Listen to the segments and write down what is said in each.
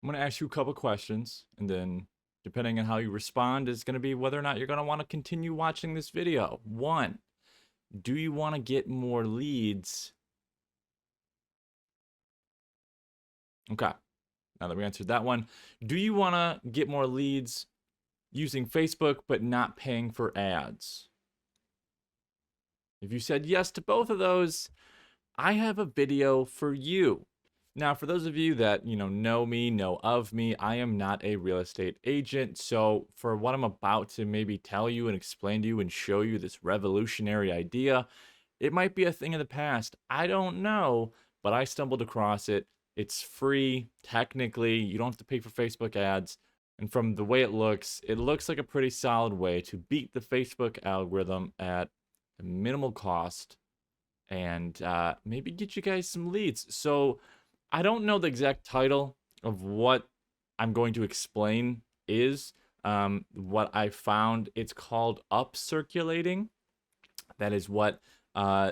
I'm going to ask you a couple questions, and then depending on how you respond is going to be whether or not you're going to want to continue watching this video. One, do you want to get more leads? Okay, now that we answered that one, do you want to get more leads using Facebook but not paying for ads? If you said yes to both of those, I have a video for you. Now, for those of you that, know me, know of me, I am not a real estate agent. So for what I'm about to maybe tell you and explain to you and show you this revolutionary idea, it might be a thing of the past. I don't know, but I stumbled across it. It's free, technically. You don't have to pay for Facebook ads. And from the way it looks like a pretty solid way to beat the Facebook algorithm at a minimal cost and maybe get you guys some leads. So I don't know the exact title of what I'm going to explain is. What I found, it's called Upcirculating. That is what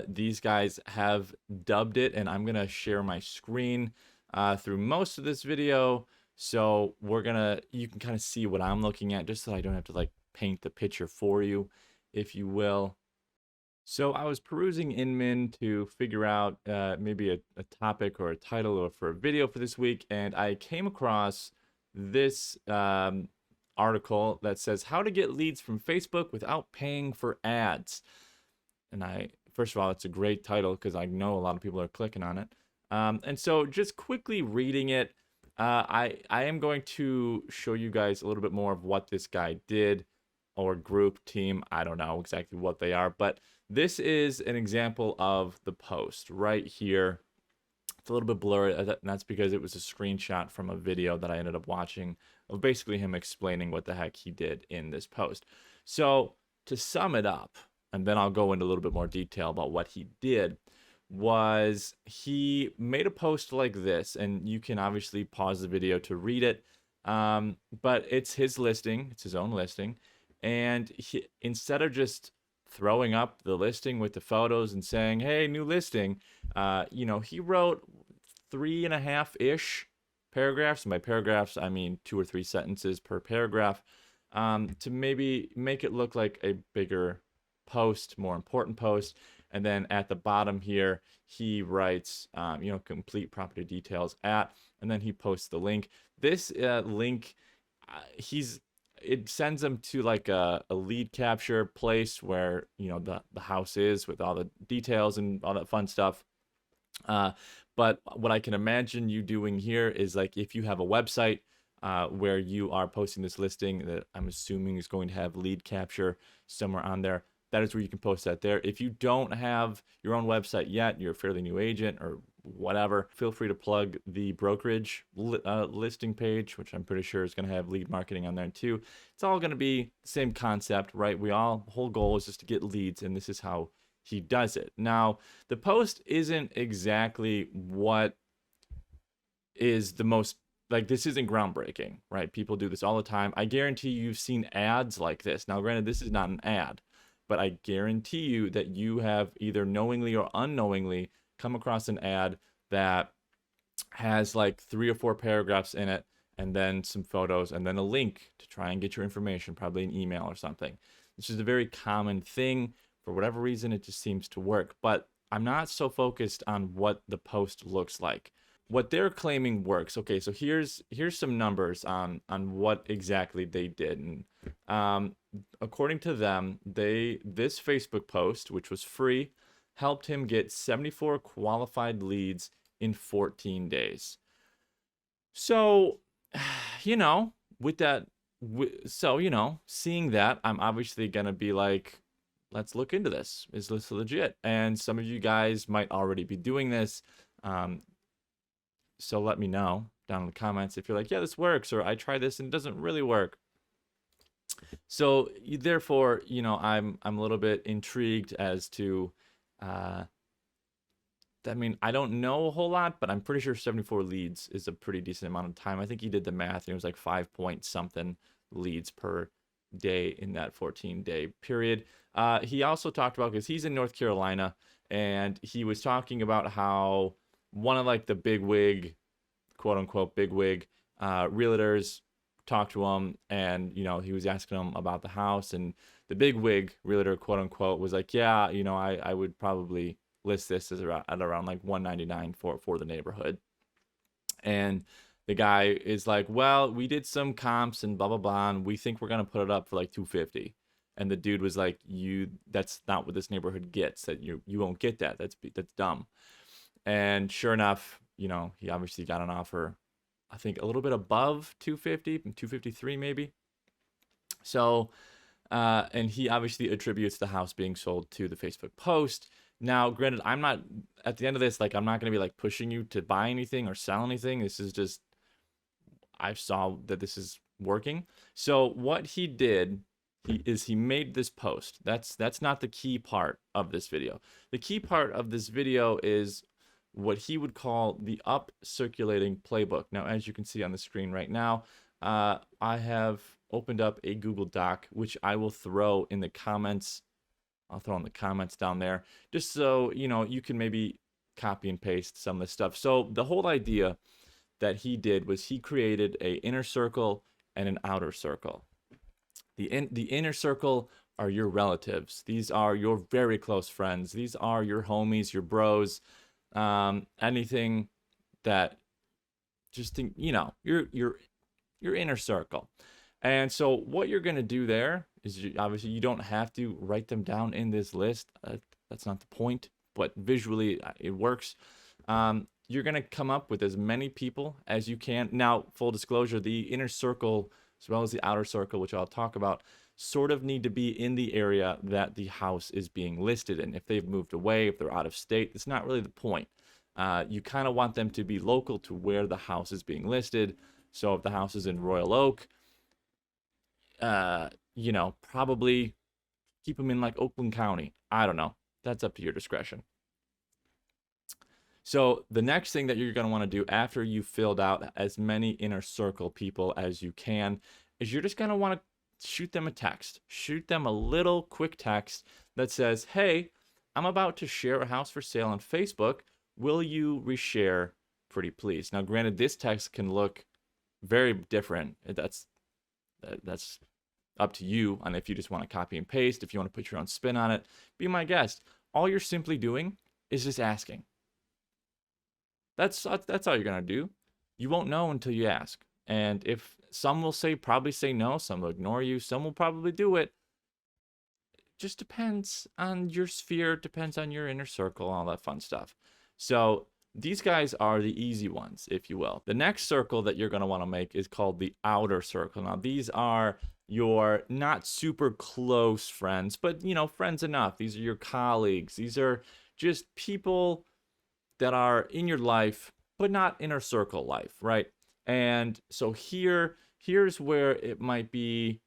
these guys have dubbed it, and I'm gonna share my screen through most of this video. So you can kind of see what I'm looking at, just so I don't have to like paint the picture for you, if you will. So I was perusing Inman to figure out maybe a topic or a title or for a video for this week, and I came across this article that says how to get leads from Facebook without paying for ads. And first of all, it's a great title because I know a lot of people are clicking on it. And so just quickly reading it, I am going to show you guys a little bit more of what this guy did, or group, team, I don't know exactly what they are, but this is an example of the post right here. It's a little bit blurry, and that's because it was a screenshot from a video that I ended up watching of basically him explaining what the heck he did in this post. So to sum it up, and then I'll go into a little bit more detail about what he did, was he made a post like this, and you can obviously pause the video to read it, but it's his listing, it's his own listing, and instead of just throwing up the listing with the photos and saying, hey, new listing, he wrote 3.5-ish paragraphs. And by paragraphs, I mean 2 or 3 sentences per paragraph, to maybe make it look like a bigger post, more important post. And then at the bottom here, he writes, complete property details at, and then he posts the link. This link, it sends them to like a lead capture place where the house is with all the details and all that fun stuff. But what I can imagine you doing here is, like, if you have a website where you are posting this listing that I'm assuming is going to have lead capture somewhere on there, that is where you can post that there. If you don't have your own website yet, you're a fairly new agent or whatever, feel free to plug the brokerage listing page, which I'm pretty sure is going to have lead marketing on there too. It's all going to be the same concept, right? The whole goal is just to get leads, and this is how he does it. Now, the post isn't exactly what is the most, like, this isn't groundbreaking, right? People do this all the time. I guarantee you've seen ads like this. Now, granted, this is not an ad, but I guarantee you that you have either knowingly or unknowingly come across an ad that has like 3 or 4 paragraphs in it, and then some photos, and then a link to try and get your information, probably an email or something. This is a very common thing. For whatever reason, it just seems to work. But I'm not so focused on what the post looks like. What they're claiming works. Okay, so here's some numbers on what exactly they did. And according to them, this Facebook post, which was free, helped him get 74 qualified leads in 14 days. So, with that, seeing that, I'm obviously gonna be like, let's look into this. Is this legit? And some of you guys might already be doing this. So let me know down in the comments if you're like, yeah, this works, or I tried this and it doesn't really work. So therefore, I'm a little bit intrigued as to, I don't know a whole lot, but I'm pretty sure 74 leads is a pretty decent amount of time. I think he did the math, and it was like 5 point something leads per day in that 14-day period. He also talked about, because he's in North Carolina, and he was talking about how one of like the big wig, quote unquote big wig, realtors talked to him, and he was asking him about the house, and the big wig realtor, quote unquote, was like, yeah, I would probably list this as at around like 199 for the neighborhood. And the guy is like, well, we did some comps and blah blah blah, and we think we're gonna put it up for like 250. And the dude was like, that's not what this neighborhood gets. That you won't get that. That's dumb. And sure enough, he obviously got an offer, I think a little bit above 250, 253 maybe. So, and he obviously attributes the house being sold to the Facebook post. Now, granted, I'm not, at the end of this, like, I'm not going to be like pushing you to buy anything or sell anything. This is just, I saw that this is working. So what he did he made this post. That's not the key part of this video. The key part of this video is what he would call the Upcirculating playbook. Now, as you can see on the screen right now, I have opened up a Google Doc, which I will throw in the comments. I'll throw in the comments down there, just so you can maybe copy and paste some of this stuff. So the whole idea that he did was he created a inner circle and an outer circle. The inner circle are your relatives. These are your very close friends. These are your homies, your bros, anything that just think, your inner circle. And so what you're going to do there is obviously you don't have to write them down in this list. That's not the point, but visually it works. You're going to come up with as many people as you can. Now, full disclosure, the inner circle as well as the outer circle, which I'll talk about, sort of need to be in the area that the house is being listed in. If they've moved away, if they're out of state, it's not really the point. You kind of want them to be local to where the house is being listed. So if the house is in Royal Oak, probably keep them in like Oakland County. I don't know. That's up to your discretion. So the next thing that you're going to want to do after you've filled out as many inner circle people as you can is you're just going to want to shoot them a text. Shoot them a little quick text that says, hey, I'm about to share a house for sale on Facebook. Will you reshare, pretty please? Now, granted, this text can look very different. That's up to you on if you just want to copy and paste, if you want to put your own spin on it. Be my guest. All you're simply doing is just asking. That's all you're going to do. You won't know until you ask. And if some will probably say no, some will ignore you, some will probably do it. It just depends on your sphere, depends on your inner circle, all that fun stuff. So these guys are the easy ones, if you will. The next circle that you're going to want to make is called the outer circle. Now, these are your not super close friends, but, friends enough. These are your colleagues. These are just people that are in your life, but not inner circle life, right? And so here's where it might be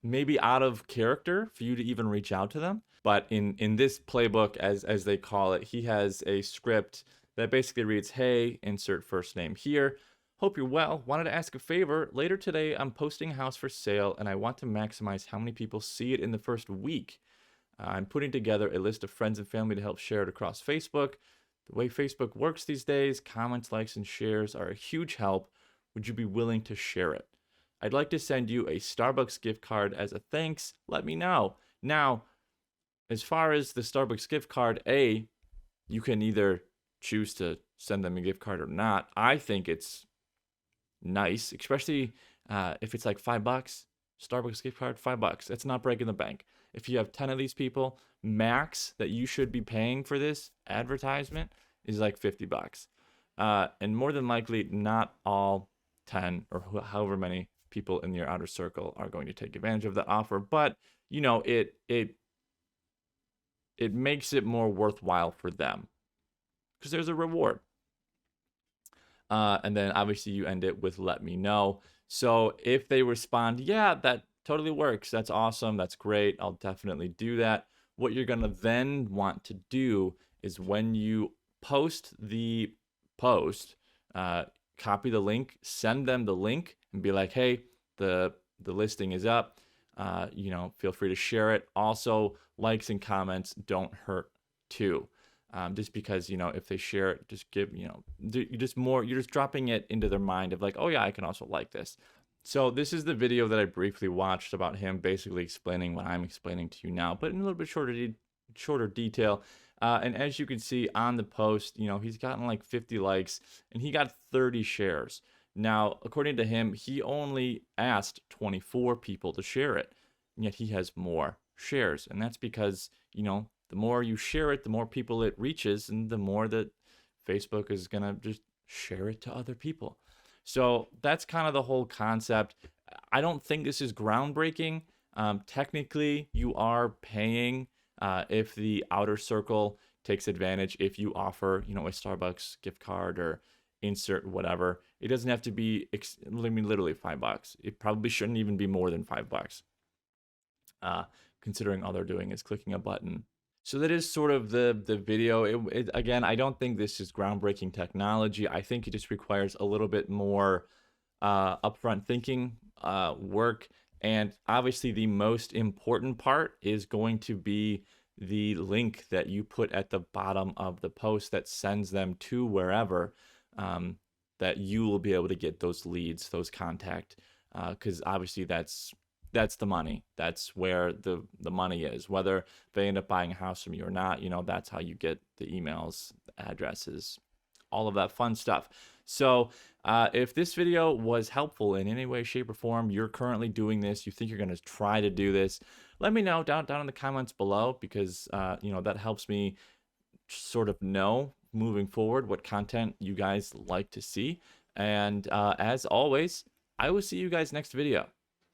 maybe out of character for you to even reach out to them. But in this playbook, as they call it, he has a script that basically reads, hey, insert first name here. Hope you're well. Wanted to ask a favor. Later today, I'm posting a house for sale, and I want to maximize how many people see it in the first week. I'm putting together a list of friends and family to help share it across Facebook. The way Facebook works these days, comments, likes, and shares are a huge help. Would you be willing to share it? I'd like to send you a Starbucks gift card as a thanks. Let me know. Now, as far as the Starbucks gift card, you can either choose to send them a gift card or not. I think it's nice, especially if it's like $5. Starbucks gift card, $5. That's not breaking the bank. If you have 10 of these people, max that you should be paying for this advertisement is like $50. And more than likely, not all 10 or however many people in your outer circle are going to take advantage of that offer. But, it makes it more worthwhile for them because there's a reward. And then obviously you end it with let me know. So if they respond, yeah, that totally works. That's awesome. That's great. I'll definitely do that. What you're going to then want to do is when you post the post, copy the link, send them the link and be like, hey, the listing is up. Feel free to share it. Also, likes and comments don't hurt too. just because, if they share it, just give, you're just dropping it into their mind of like, oh yeah, I can also like this. So this is the video that I briefly watched about him basically explaining what I'm explaining to you now, but in a little bit shorter detail. And as you can see on the post, he's gotten like 50 likes and he got 30 shares. Now, according to him, he only asked 24 people to share it, and yet he has more shares. And that's because, the more you share it, the more people it reaches, and the more that Facebook is going to just share it to other people. So that's kind of the whole concept. I don't think this is groundbreaking. Technically, you are paying if the outer circle takes advantage, if you offer, a Starbucks gift card or insert whatever. It doesn't have to be, literally $5. It probably shouldn't even be more than $5, considering all they're doing is clicking a button. So that is sort of the video. Again, I don't think this is groundbreaking technology. I think it just requires a little bit more upfront thinking, work, and obviously the most important part is going to be the link that you put at the bottom of the post that sends them to wherever, that you will be able to get those leads, those contact, because obviously that's the money. That's where the money is. Whether they end up buying a house from you or not, that's how you get the emails, addresses, all of that fun stuff. So if this video was helpful in any way, shape, or form, you're currently doing this, you think you're going to try to do this, let me know down in the comments below, because that helps me sort of know moving forward what content you guys like to see. And as always, I will see you guys next video.